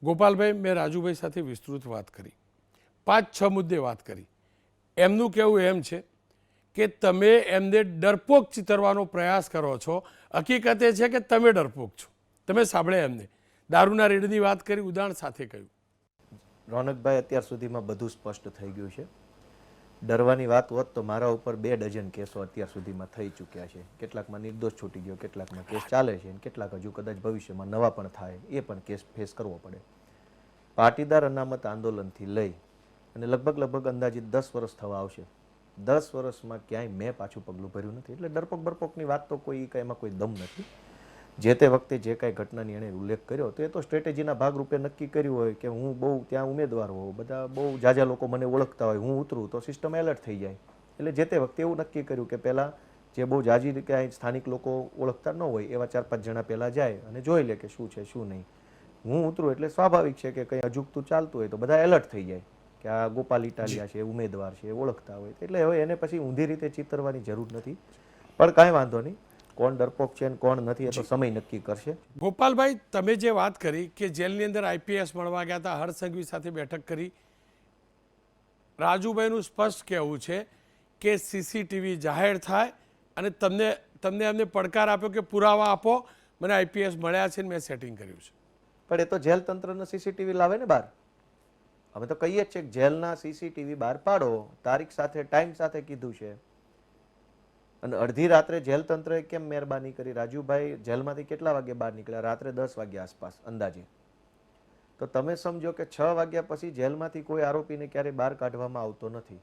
ગોપાલભાઈ, મેં રાજુભાઈ સાથે વિસ્તૃત વાત કરી, 5-6 મુદ્દે વાત કરી. એમનું કહેવું એમ છે કે તમે એમને ડરપોક ચિતરવાનો પ્રયાસ કરો છો. હકીકત એ છે કે તમે ડરપોક છો. તમે સાંભળે એમને દારૂના રેડની વાત કરી, ઉદાહરણ સાથે કહ્યું. રોનકભાઈ, અત્યાર સુધીમાં બધું સ્પષ્ટ થઈ ગયું છે. ડરવાની વાત હોત તો મારા ઉપર 2 ડઝન કેસો અત્યાર સુધીમાં થઈ ચૂક્યા છે. કેટલાકમાં નિર્દોષ છૂટી ગયો, કેટલાકમાં કેસ ચાલે છે, કેટલાક હજુ કદાચ ભવિષ્યમાં નવા પણ થાય, એ પણ કેસ ફેસ કરવો પડે. પાટીદાર અનામત આંદોલનથી લઈ અને લગભગ અંદાજિત 10 વર્ષ થવા આવશે. 10 વર્ષમાં ક્યાંય મેં પાછું પગલું ભર્યું નથી. એટલે ડરપોક બરપોકની વાત તો એમાં કોઈ દમ નથી. જે તે વખતે જે કાંઈ ઘટનાની એણે ઉલ્લેખ કર્યો તો એ તો સ્ટ્રેટેજીના ભાગરૂપે નક્કી કર્યું હોય કે હું બહુ ત્યાં ઉમેદવાર હોઉં, બધા બહુ જાજા લોકો મને ઓળખતા હોય, હું ઉતરું તો સિસ્ટમ એલર્ટ થઈ જાય. એટલે જે તે વખતે એવું નક્કી કર્યું કે પહેલાં જે બહુ જાજી ક્યાંય સ્થાનિક લોકો ઓળખતા ન હોય એવા 4-5 જણા પહેલાં જાય અને જોઈ લે કે શું છે શું નહીં. હું ઉતરું એટલે સ્વાભાવિક છે કે કંઈ અજુગતું ચાલતું હોય તો બધા એલર્ટ થઈ જાય કે આ ગોપાલ ઇટાલિયા છે, ઉમેદવાર છે, ઓળખતા હોય. એટલે હવે એને પછી ઊંધી રીતે ચિતરવાની જરૂર નથી. પણ કાંઈ વાંધો નહીં, કોણ ડરપોક છે કોણ નથી એ તો સમય નક્કી કરશે. ગોપાલભાઈ, તમે જે વાત કરી કે જેલની અંદર આઈપીએસ મળવા ગયા હતા, હર્ષ સંઘવી સાથે બેઠક કરી, રાજુભાઈનું સ્પષ્ટ કહેવું છે કે સીસીટીવી જાહેર થાય અને તમને એમને પડકાર આપ્યો કે પુરાવા આપો, મને આઈપીએસ મળ્યા છે ને મેં સેટિંગ કર્યું છે. પણ એ તો જેલ તંત્રનો સીસીટીવી લાવે ને બહાર. અમે તો કહીએ જ છે કે જેલના સીસીટીવી બહાર પાડો, તારીખ સાથે ટાઈમ સાથે કીધું છે. અને અડધી રાત્રે જેલ તંત્રએ કેમ મહેરબાની કરી? રાજુભાઈ જેલમાંથી કેટલા વાગે બહાર નીકળ્યા? રાત્રે 10 વાગ્યા આસપાસ અંદાજે. તો તમે સમજો કે 6 વાગ્યા પછી જેલમાંથી કોઈ આરોપીને ક્યારેય બહાર કાઢવામાં આવતો નથી.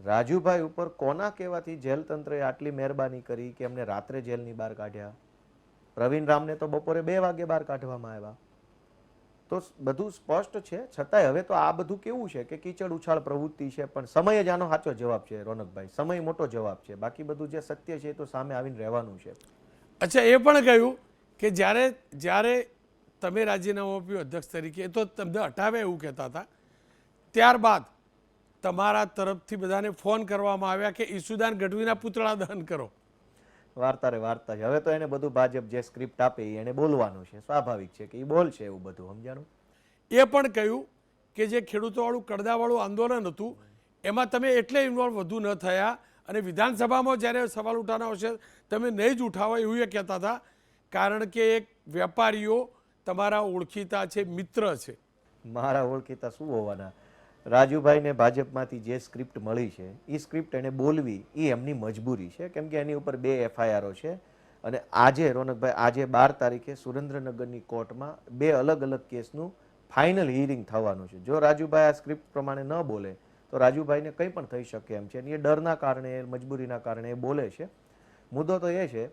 રાજુભાઈ ઉપર કોના કહેવાથી જેલ તંત્રએ આટલી મહેરબાની કરી કે એમને રાત્રે જેલની બહાર કાઢ્યા? પ્રવીણ રામને તો બપોરે 2 વાગે બહાર કાઢવામાં આવ્યા. તો બધું સ્પષ્ટ છે. છતાંય હવે તો આ બધું કેવું છે કે કીચડ ઉછાળ પ્રવૃત્તિ છે, પણ સમય જ આનો સાચો જવાબ છે. રોનકભાઈ, સમય મોટો જવાબ છે. બાકી બધું જે સત્ય છે એ તો સામે આવીને રહેવાનું છે. અચ્છા, એ પણ કહ્યું કે જ્યારે તમે રાજીનામું આપ્યું અધ્યક્ષ તરીકે, એ તો તમને હટાવે એવું કહેતા હતા. ત્યારબાદ તમારા તરફથી બધાને ફોન કરવામાં આવ્યા કે ઈસુદાન ગઢવીના પુતળા દહન કરો. વાર્તા રે વાર્તા છે. હવે તો એને બધું ભાજપ જે સ્ક્રિપ્ટ આપે એને બોલવાનું છે. સ્વાભાવિક છે કે એ બોલશે એવું બધું, સમજાણું? એ પણ કહ્યું કે જે ખેડૂતોવાળું કડદાવાળું આંદોલન હતું એમાં તમે એટલે ઇન્વોલ્વ વધુ ન થયા અને વિધાનસભામાં જ્યારે સવાલ ઉઠાવવાનો આવશે તમે નહીં જ ઉઠાવો એવું એ કહેતા હતા, કારણ કે એક વેપારીઓ તમારા ઓળખીતા છે, મિત્ર છે. મારા ઓળખીતા શું હોવાના? રાજુભાઈને ભાજપમાંથી જે સ્ક્રિપ્ટ મળી છે એ સ્ક્રિપ્ટ એને બોલવી એ એમની મજબૂરી છે, કેમ કે એની ઉપર 2 એફઆઈઆરો છે. અને આજે રોનકભાઈ, આજે 12 તારીખે સુરેન્દ્રનગરની કોર્ટમાં 2 અલગ અલગ કેસનું ફાઇનલ હિયરિંગ થવાનું છે. જો રાજુભાઈ આ સ્ક્રિપ્ટ પ્રમાણે ન બોલે તો રાજુભાઈને કંઈ પણ થઈ શકે એમ છે. એ ડરના કારણે, મજબૂરીના કારણે એ બોલે છે. મુદ્દો તો એ છે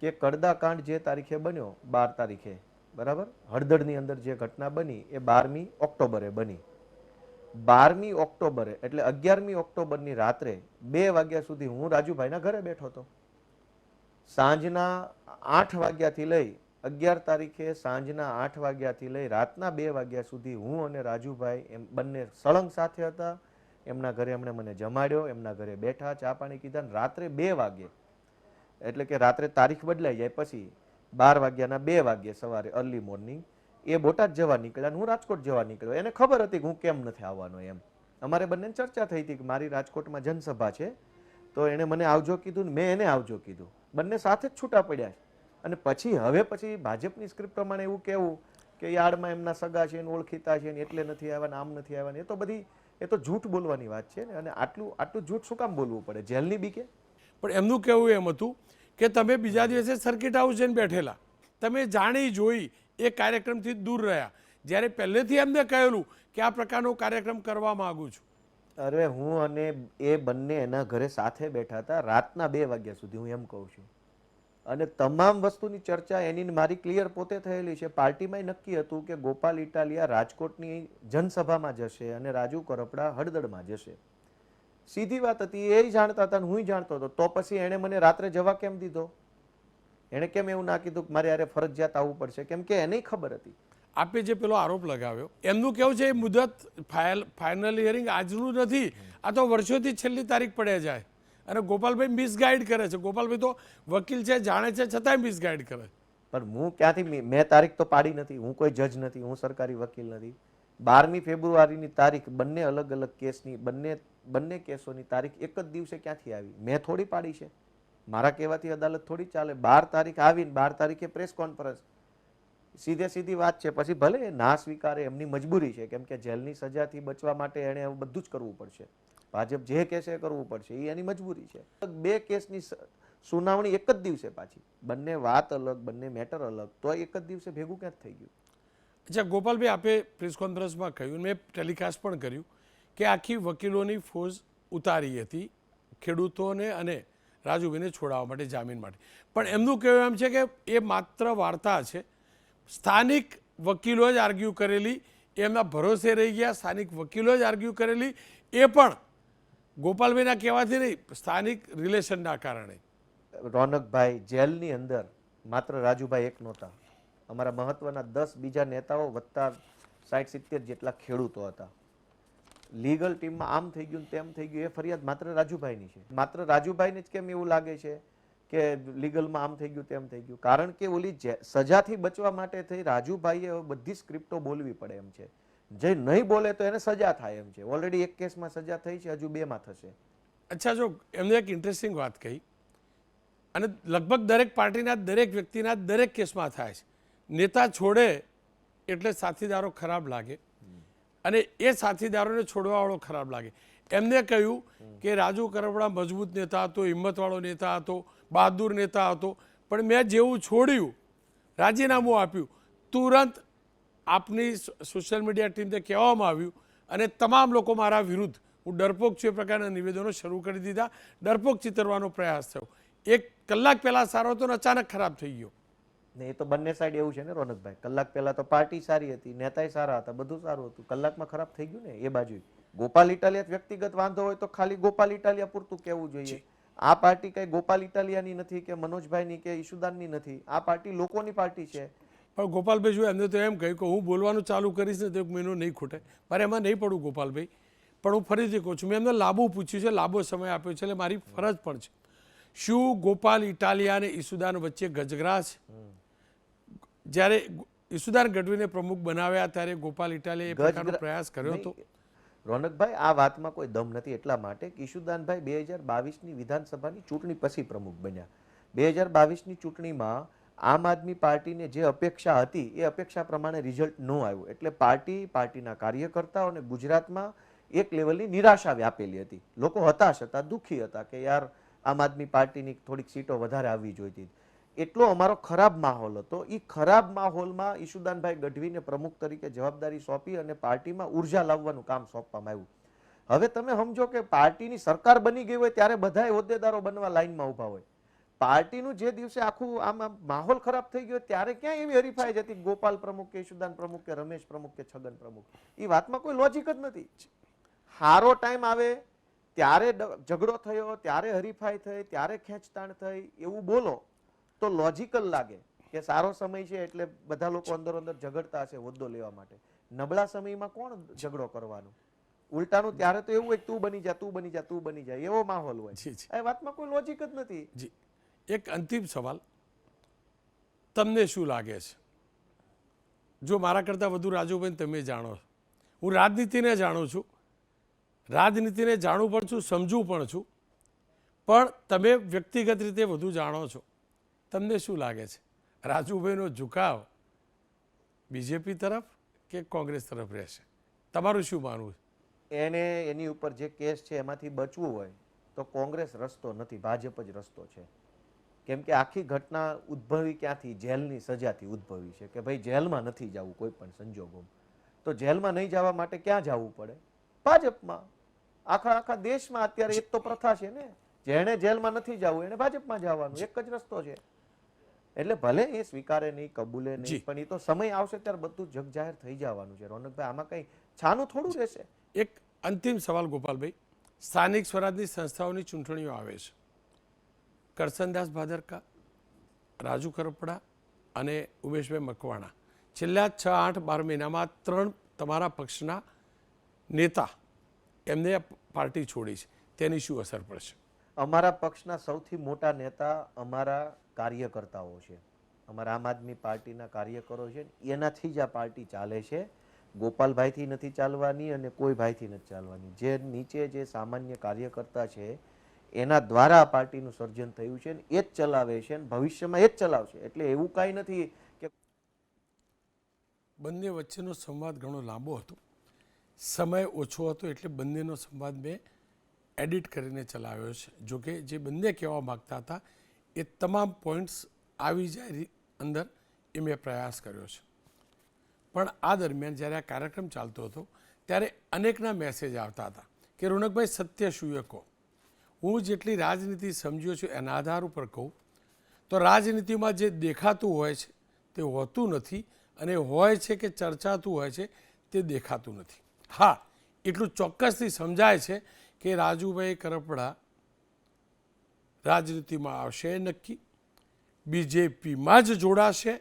કે કડદાકાંડ જે તારીખે બન્યો 12 તારીખે, બરાબર, હળદળની અંદર જે ઘટના બની એ 12મી ઓક્ટોબરે બની. 12મી ઓક્ટોબરે એટલે 11મી ઓક્ટોબરની રાત્રે 2 વાગ્યા સુધી હું રાજુભાઈના ઘરે બેઠો હતો. સાંજના 8 વાગ્યાથી લઈ 11 તારીખે સાંજના 8 વાગ્યાથી લઈ રાતના 2 વાગ્યા સુધી હું અને રાજુભાઈ એમ બંને સળંગ સાથે હતા. એમના ઘરે એમણે મને જમાડ્યો, એમના ઘરે બેઠા, ચા પાણી કીધા. રાત્રે 2 વાગે એટલે કે રાત્રે તારીખ બદલાઈ જાય પછી 12 વાગ્યાના 2 વાગ્યે સવારે અર્લી મોર્નિંગ એ બોટાદ જવા નીકળ્યા અને હું રાજકોટ જવા નીકળ્યો. એને ખબર હતી કે હું કેમ નથી આવવાનો એમ. અમારે બંને ચર્ચા થઈ હતી કે મારી રાજકોટમાં જનસભા છે તો એણે મને આવજો કીધું ને મેં એને આવજો કીધું. બંને સાથે જ છૂટા પડ્યા છે. અને પછી ભાજપની સ્ક્રિપ્ટ પ્રમાણે એવું કહેવું કે યાર્ડમાં એમના સગા છે, ઓળખીતા છે, એટલે નથી આવ્યા ને આમ નથી આવ્યા, એ તો જૂઠ બોલવાની વાત છે ને. અને આટલું જૂઠ શું કામ બોલવું પડે? જેલની બીકે? પણ એમનું કહેવું એમ હતું કે તમે બીજા દિવસે સર્કિટ હાઉસ જઈને બેઠેલા, તમે જાણી જોઈ એ કાર્યક્રમથી દૂર રહ્યા, જ્યારે પહેલેથી એમને કહેલું કે આ પ્રકારનો કાર્યક્રમ કરવા માંગુ છું. અરે હું અને એ બંને એના ઘરે સાથે બેઠા હતા રાતના 2 વાગ્યા સુધી, હું એમ કહું છું. અને તમામ વસ્તુની ચર્ચા એની મારી ક્લિયર પોતે થયેલી છે. પાર્ટીમાં નક્કી હતું કે ગોપાલ ઇટાલિયા રાજકોટની જનસભામાં જશે અને રાજુ કરપડા હળદળમાં જશે. સીધી વાત હતી. એ જાણતા હતા ને હું જાણતો હતો. તો પછી એણે મને રાત્રે જવા કેમ દીધો? એણે કેમ એવું ના કીધું કે મારે યારે ફરજિયાત આવવું પડશે? કેમ કે એને ખબર હતી. આપે જે પેલો આરોપ લગાવ્યો એમનું કેવું છે એ મુદત ફાઇનલ હિયરિંગ આજનું નથી, આ તો વર્ષોથી છેલ્લી તારીખ પડે જાય. અને ગોપાલભાઈ મિસગાઈડ કરે છે. ગોપાલભાઈ તો વકીલ છે, જાણે છે, છતાંય મિસગાઈડ કરે. પણ હું ક્યાંથી મેં તારીખ તો પાડી નથી, હું કોઈ જજ નથી, હું સરકારી વકીલ નથી. 12મી ફેબ્રુઆરીની તારીખ બંને અલગ અલગ કેસની બંને કેસોની તારીખ એક જ દિવસે ક્યાંથી આવી? મેં થોડી પાડી છે. મારા કહેવાથી અદાલત થોડી ચાલે. 12 તારીખ આવીને 12 તારીખે પ્રેસ કોન્ફરન્સ, સીધી વાત છે. પછી ભલે ના સ્વીકારે, એમની મજબૂરી છે, કેમ કે જેલની સજાથી બચવા માટે એણે બધું જ કરવું પડશે. ભાજપ જે કહેશે એ કરવું પડશે, એ એની મજબૂરી છે. 2 કેસની સુનાવણી એક જ દિવસે, પાછી બંને વાત અલગ, બંને મેટર અલગ, તો એક જ દિવસે ભેગું ક્યાં થઈ ગયું? અચ્છા ગોપાલભાઈ, આપે પ્રેસ કોન્ફરન્સમાં કહ્યું, મેં ટેલિકાસ્ટ પણ કર્યું કે આખી વકીલોની ફોજ ઉતારી હતી ખેડૂતોને અને રાજુભાઈને છોડાવવા માટે, જામીન માટે. પણ એમનું કહેવું એમ છે કે એ માત્ર વાર્તા છે. સ્થાનિક વકીલો જ આર્ગ્યુ કરેલી, એમના ભરોસે રહી ગયા. સ્થાનિક વકીલો જ આર્ગ્યુ કરેલી, એ પણ ગોપાલભાઈના કહેવાથી નહીં, સ્થાનિક રિલેશનના કારણે. રોનકભાઈ, જેલની અંદર માત્ર રાજુભાઈ એક નહોતા. અમારા મહત્વના 10 બીજા નેતાઓ વત્તા 60-70 જેટલા ખેડૂતો હતા. લીગલ ટીમમાં આમ થઈ ગયું તેમ થઈ ગયું, એ ફરિયાદ માત્ર રાજુભાઈની છે. માત્ર રાજુભાઈને જ કેમ એવું લાગે છે કે લીગલમાં આમ થઈ ગયું તેમ થઈ ગયું? કારણ કે ઓલી સજાથી બચવા માટે થઈ રાજુભાઈએ બધી સ્ક્રિપ્ટો બોલવી પડે એમ છે. જે નહીં બોલે તો એને સજા થાય એમ છે. ઓલરેડી એક કેસમાં સજા થઈ છે, હજુ 2માં થશે. અચ્છા, જો એમને એક ઇન્ટરેસ્ટિંગ વાત કહી, અને લગભગ દરેક પાર્ટીના દરેક વ્યક્તિના દરેક કેસમાં થાય છે. નેતા છોડે એટલે સાથીદારો ખરાબ લાગે, અને એ સાથીદારોને છોડવાવાળો ખરાબ લાગે. એમને કહ્યું કે રાજુ કરપડા મજબૂત નેતા હતો, હિંમતવાળો નેતા હતો, બહાદુર નેતા હતો, પણ મેં જેવું છોડ્યું, રાજીનામું આપ્યું, તુરંત આપની સોશિયલ મીડિયા ટીમને કહેવામાં આવ્યું અને તમામ લોકો મારા વિરુદ્ધ, હું ડરપોક છું, એ પ્રકારના નિવેદનો શરૂ કરી દીધા. ડરપોક ચિતરવાનો પ્રયાસ થયો. 1 કલાક પહેલાં સારો હતો ને અચાનક ખરાબ થઈ ગયો. ને એ તો બંને સાઈડ એવું છે ને રોનકભાઈ. કલાક પહેલા તો પાર્ટી સારી હતી, નેતાય સારા હતા, બધું સારું હતું. કલાકમાં ખરાબ થઈ ગયું ને એ બાજુ. ગોપાલ ઇટાલિયા વ્યક્તિગત વાંધો હોય તો ખાલી ગોપાલ ઇટાલિયા પૂરતું કહેવું જોઈએ. આ પાર્ટી કઈ ગોપાલ ઇટાલિયાની નથી કે મનોજભાઈની કે ઈશુદાનની નથી. આ પાર્ટી લોકોની પાર્ટી છે. પણ ગોપાલભાઈ, જો એમને તો એમ કહ્યું કે હું બોલવાનું ચાલુ કરીશ ને તો 1 મહિનો નહીં ખૂટે. મારે એમાં નહીં પડું ગોપાલભાઈ. પણ હું ફરીથી કહું છું, મેં એમને લાંબુ પૂછ્યું છે, લાંબો સમય આપ્યો છે, એટલે મારી ફરજ પણ છે. શું ગોપાલ ઇટાલિયા અને ઈશુદાન વચ્ચે ગજગરા છે? જ્યારે ઈશુદાન ગઢવીને પ્રમુખ બનાવ્યા ત્યારે ગોપાલ ઇટાલિયાએ એ પ્રકારનો પ્રયાસ કર્યો હતો. રોનકભાઈ, આ વાતમાં કોઈ દમ નથી. એટલા માટે કે ઈશુદાનભાઈ 2022ની વિધાનસભાની ચૂંટણી પછી પ્રમુખ બન્યા. 2022ની ચૂંટણીમાં આમ આદમી પાર્ટીને જે અપેક્ષા હતી એ અપેક્ષા પ્રમાણે રિઝલ્ટ ન આવ્યું, એટલે પાર્ટીના કાર્યકર્તાઓને ગુજરાતમાં એક લેવલની નિરાશા વ્યાપેલી હતી. લોકો હતાશ હતા, દુઃખી હતા કે યાર આમ આદમી પાર્ટીની થોડીક સીટો વધારે આવવી જોઈતી. એટલો અમારો ખરાબ માહોલ હતો. એ ખરાબ માહોલમાં ઈશુદાનભાઈ ગઢવીને પ્રમુખ તરીકે જવાબદારી સોંપી અને પાર્ટીમાં ઉર્જા લાવવાનું કામ સોંપવામાં આવ્યું. હવે તમે સમજો કે પાર્ટીની સરકાર બની ગઈ હોય ત્યારે બધા હોદ્દેદારો બનવા લાઈનમાં ઊભા હોય. પાર્ટીનું જે દિવસે આખું આમ માહોલ ખરાબ થઈ ગયો ત્યારે ક્યાં એવી હરીફાઈ જતી ગોપાલ પ્રમુખ કે ઈશુદાન પ્રમુખ કે રમેશ પ્રમુખ કે છગન પ્રમુખ? એ વાતમાં કોઈ લોજિક જ નથી. હારો ટાઈમ આવે ત્યારે ઝઘડો થયો, ત્યારે હરીફાઈ થઈ, ત્યારે ખેંચતાણ થઈ, એવું બોલો તો લોજિકલ લાગે કે સારો સમય છે એટલે બધા લોકો અંદર અંદર ઝઘડતા હશે હોદ્દો લેવા માટે. નબળા સમયમાં કોણ ઝઘડો કરવાનો? ઉલટાનું ત્યારે તો એવું હોય તું બની જા, તું બની જા, તું બની જા, એવો માહોલ હોય. એ વાતમાં કોઈ લોજિક જ નથી. જી, એક અંતિમ સવાલ, તમને શું લાગે છે? જો મારા કરતાં વધુ રાજુભાઈ તમે જાણો છો, હું રાજનીતિને જાણું છું, રાજનીતિને જાણું પણ છું, સમજું પણ છું, પણ તમે વ્યક્તિગત રીતે વધુ જાણો છો. તમને શું લાગે છે, રાજુભાઈનો ઝુકાવ બીજેપી તરફ કે કોંગ્રેસ તરફ રહેશે? તમારું શું માનવું છે? એને એની ઉપર જે કેસ છે એમાંથી બચવું હોય તો કોંગ્રેસ રસ્તો નથી, ભાજપ જ રસ્તો છે. કેમ કે આખી ઘટના ઉદ્ભવી ક્યાંથી? જેલની સજાથી ઉદ્ભવી છે કે ભાઈ જેલમાં નથી જવું કોઈ પણ સંજોગોમાં. તો જેલમાં નહીં જવા માટે ક્યાં જવું પડે? ભાજપમાં. આખા દેશમાં અત્યારે એક તો પ્રથા છે ને, જેણે જેલમાં નથી જવું એને ભાજપમાં જવાનું, એક જ રસ્તો છે. એટલે ભલે એ સ્વીકારે નહીં, કબૂલે નહીં, પણ એ તો સમય આવશે ત્યારે બધું જગ જાહેર થઈ જવાનું છે. રોનકભાઈ, આમાં કઈ છાનું થોડું રહેશે. એક અંતિમ સવાલ ગોપાલભાઈ, સ્થાનિક સ્વરાજની સંસ્થાઓની ચૂંટણીઓ આવે છે. કરસનદાસ ભાદરકા, રાજુ કરપડા અને ઉમેશભાઈ મકવાણા, છેલ્લા 6-8-12 મહિનામાં 3 તમારા પક્ષના નેતા એમને પાર્ટી છોડી છે. તેની શું અસર પડશે? અમારા પક્ષના સૌથી મોટા નેતા અમારા કાર્યકર્તાઓ છે. અમારા આમ આદમી પાર્ટીના કાર્યકરો છે ને એનાથી જ આ પાર્ટી ચાલે છે. ગોપાલભાઈથી નથી ચાલવાની અને કોઈ ભાઈથી નથી ચાલવાની. જે નીચે જે સામાન્ય કાર્યકર્તા છે એના દ્વારા આ પાર્ટીનું સર્જન થયું છે ને એ જ ચલાવે છે ને ભવિષ્યમાં એ જ ચલાવશે. એટલે એવું કાંઈ નથી કે બંને વચ્ચેનો સંવાદ ઘણો લાંબો હતો, સમય ઓછો હતો, એટલે બંનેનો સંવાદ મેં એડિટ કરીને ચલાવ્યો છે. જોકે જે બંને કહેવા માગતા હતા એ તમામ પોઈન્ટ્સ આવી જાય અંદર એ મેં પ્રયાસ કર્યો છે. પણ આ દરમિયાન જ્યારે આ કાર્યક્રમ ચાલતો હતો ત્યારે અનેકના મેસેજ આવતા હતા કે રોનકભાઈ સત્ય શું એ કહો. હું જેટલી રાજનીતિ સમજ્યો છું એના આધાર ઉપર કહું તો રાજનીતિમાં જે દેખાતું હોય છે તે હોતું નથી, અને હોય છે કે ચર્ચાતું હોય છે તે દેખાતું નથી. હા, એટલું ચોક્કસથી સમજાય છે કે રાજુભાઈ કરપડા રાજનીતિમાં આવશે નક્કી, બીજેપીમાં જ જોડાશે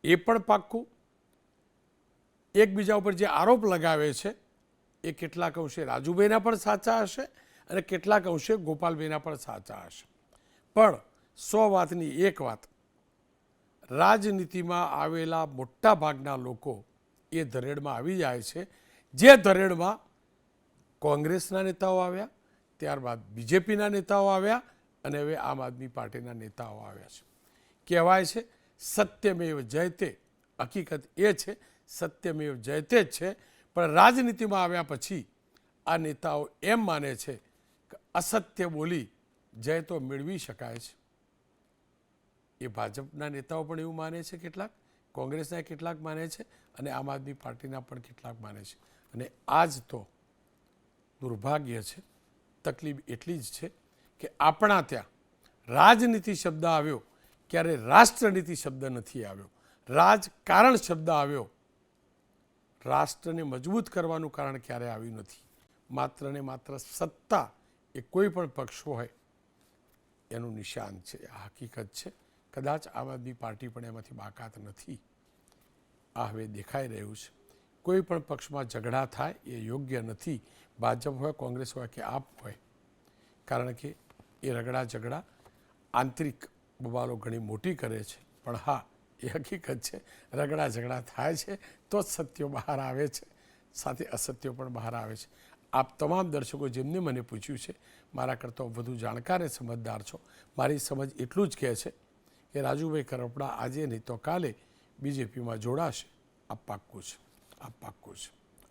એ પણ પાક્કું. એકબીજા ઉપર જે આરોપ લગાવે છે એ કેટલાક અંશે રાજુભાઈના પણ સાચા હશે અને કેટલાક અંશે ગોપાલભાઈના પણ સાચા હશે. પણ 100 વાતની એક વાત, રાજનીતિમાં આવેલા મોટા ભાગના લોકો એ ધરેડમાં આવી જાય છે જે ધરેડમાં કોંગ્રેસના નેતાઓ આવ્યા, ત્યારબાદ બીજેપીના નેતાઓ આવ્યા અને હવે આમ આદમી પાર્ટીના નેતાઓ આવ્યા છે. કહેવાય છે સત્યમેવ જયતે. હકીકત એ છે સત્યમેવ જયતે જ છે. પણ રાજનીતિમાં આવ્યા પછી આ નેતાઓ એમ માને છે કે અસત્ય બોલી જય તો મેળવી શકાય છે. એ ભાજપના નેતાઓ પણ એવું માને છે, કેટલાક કોંગ્રેસના કેટલાક માને છે અને આમ આદમી પાર્ટીના પણ કેટલાક માને છે. અને આ જ તો દુર્ભાગ્ય છે. તકલીફ એટલી જ છે કે આપણા ત્યાં રાજનીતિ શબ્દ આવ્યો ક્યારે રાષ્ટ્રનીતિ શબ્દ નથી આવ્યો. રાજકારણ શબ્દ આવ્યો, રાષ્ટ્રને મજબૂત કરવાનું કારણ ક્યારે આવ્યું નથી. માત્ર ને માત્ર સત્તા એ કોઈ પણ પક્ષ હોય એનું નિશાન છે. આ હકીકત છે. કદાચ આમ આદમી પાર્ટી પણ એમાંથી બાકાત નથી. આ હવે દેખાઈ રહ્યું છે. કોઈ પણ પક્ષમાં ઝઘડા થાય એ યોગ્ય નથી, ભાજપ હોય, કોંગ્રેસ હોય કે આપ હોય. કારણ કે એ રગડા ઝઘડા આંતરિક બબાલો ઘણી મોટી કરે છે. પણ હા, એ હકીકત છે રગડા ઝઘડા થાય છે તો જ સત્યો બહાર આવે છે, સાથે અસત્યો પણ બહાર આવે છે. આપ તમામ દર્શકો જેમને મને પૂછ્યું છે, મારા કરતાં વધુ જાણકાર અને સમજદાર છો. મારી સમજ એટલું જ કહે છે કે રાજુભાઈ કરપડા આજે નહીં તો કાલે બીજેપીમાં જોડાશે. આ પાક્કું છે, આ પાક્કું છે.